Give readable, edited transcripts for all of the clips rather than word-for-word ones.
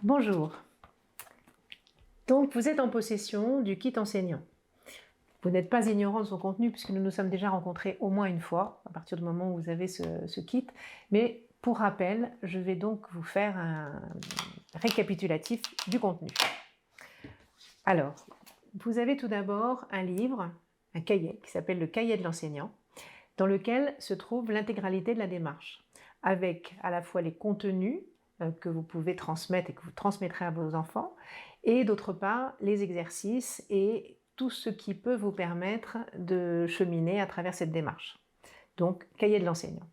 Bonjour. Donc, vous êtes en possession du kit enseignant. Vous n'êtes pas ignorant de son contenu puisque nous nous sommes déjà rencontrés au moins une fois à partir du moment où vous avez ce kit. Mais pour rappel, je vais donc vous faire un récapitulatif du contenu. Alors, vous avez tout d'abord un livre, un cahier qui s'appelle le cahier de l'enseignant, dans lequel se trouve l'intégralité de la démarche, avec à la fois les contenus que vous pouvez transmettre et que vous transmettrez à vos enfants, et d'autre part les exercices et tout ce qui peut vous permettre de cheminer à travers cette démarche. Donc, cahier de l'enseignant.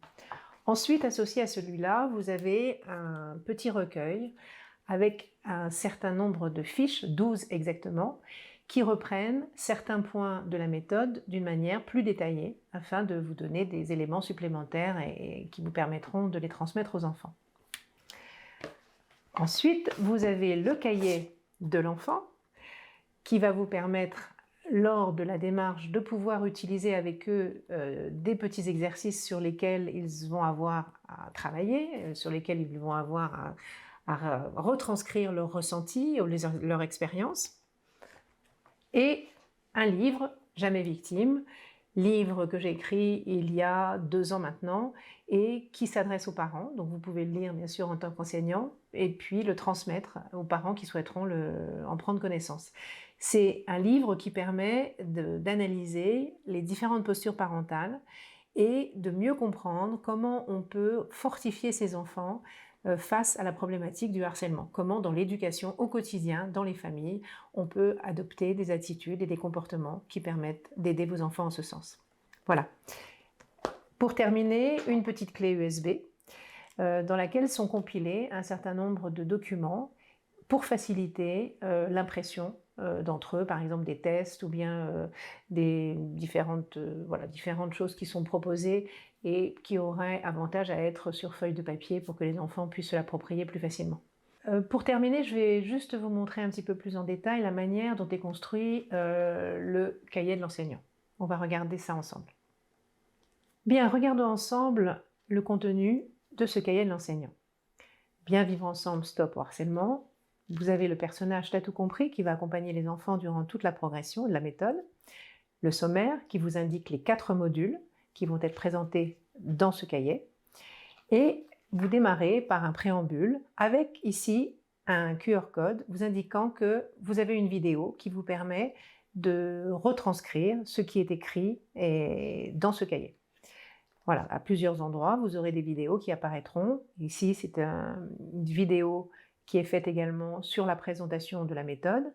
Ensuite, associé à celui-là, vous avez un petit recueil avec un certain nombre de fiches, 12 exactement, qui reprennent certains points de la méthode d'une manière plus détaillée afin de vous donner des éléments supplémentaires et qui vous permettront de les transmettre aux enfants. Ensuite, vous avez le cahier de l'enfant qui va vous permettre, lors de la démarche, de pouvoir utiliser avec eux des petits exercices sur lesquels ils vont avoir à travailler, sur lesquels ils vont avoir à retranscrire leurs ressentis ou leur expérience. Et un livre, Jamais victime, livre que j'ai écrit il y a 2 ans maintenant et qui s'adresse aux parents. Donc vous pouvez le lire bien sûr en tant qu'enseignant et puis le transmettre aux parents qui souhaiteront en prendre connaissance. C'est un livre qui permet d'analyser les différentes postures parentales et de mieux comprendre comment on peut fortifier ses enfants face à la problématique du harcèlement. Comment dans l'éducation au quotidien, dans les familles, on peut adopter des attitudes et des comportements qui permettent d'aider vos enfants en ce sens. Voilà. Pour terminer, une petite clé USB dans laquelle sont compilés un certain nombre de documents pour faciliter l'impression d'entre eux, par exemple des tests ou bien des différentes choses qui sont proposées et qui auraient avantage à être sur feuille de papier pour que les enfants puissent se l'approprier plus facilement. Pour terminer, je vais juste vous montrer un petit peu plus en détail la manière dont est construit le cahier de l'enseignant. On va regarder ça ensemble. Bien, regardons ensemble le contenu de ce cahier de l'enseignant. Bien vivre ensemble, stop au harcèlement. Vous avez le personnage T'as tout compris qui va accompagner les enfants durant toute la progression de la méthode. Le sommaire qui vous indique les 4 modules qui vont être présentés dans ce cahier. Et vous démarrez par un préambule avec ici un QR code vous indiquant que vous avez une vidéo qui vous permet de retranscrire ce qui est écrit dans ce cahier. Voilà, à plusieurs endroits, vous aurez des vidéos qui apparaîtront. Ici, c'est une vidéo qui est faite également sur la présentation de la méthode.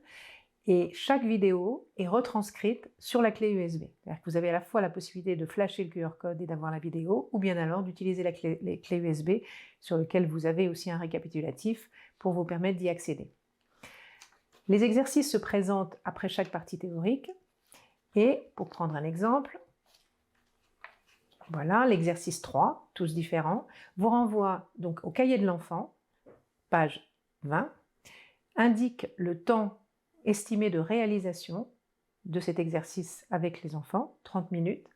Et chaque vidéo est retranscrite sur la clé USB. C'est-à-dire que vous avez à la fois la possibilité de flasher le QR code et d'avoir la vidéo, ou bien alors d'utiliser les clés USB sur lesquelles vous avez aussi un récapitulatif pour vous permettre d'y accéder. Les exercices se présentent après chaque partie théorique. Et pour prendre un exemple, voilà, l'exercice 3, tous différents, vous renvoie donc au cahier de l'enfant, page 20, indique le temps estimé de réalisation de cet exercice avec les enfants, 30 minutes,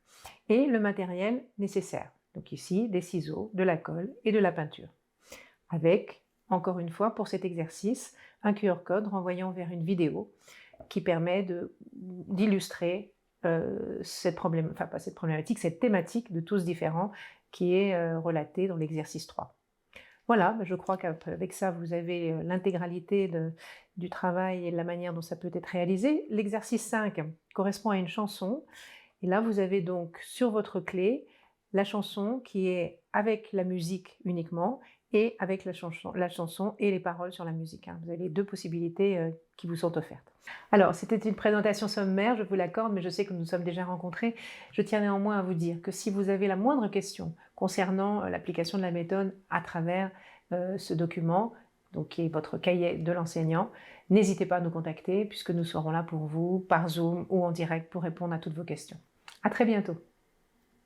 et le matériel nécessaire. Donc ici, des ciseaux, de la colle et de la peinture. Avec, encore une fois, pour cet exercice, un QR code renvoyant vers une vidéo qui permet d'illustrer cette thématique de tous différents qui est relatée dans l'exercice 3. Voilà, je crois qu'avec ça, vous avez l'intégralité du travail et de la manière dont ça peut être réalisé. L'exercice 5 correspond à une chanson. Et là, vous avez donc sur votre clé la chanson qui est avec la musique uniquement et avec la chanson et les paroles sur la musique. Vous avez les 2 possibilités qui vous sont offertes. Alors, c'était une présentation sommaire, je vous l'accorde, mais je sais que nous nous sommes déjà rencontrés. Je tiens néanmoins à vous dire que si vous avez la moindre question concernant l'application de la méthode à travers ce document, donc qui est votre cahier de l'enseignant, n'hésitez pas à nous contacter puisque nous serons là pour vous par Zoom ou en direct pour répondre à toutes vos questions. À très bientôt.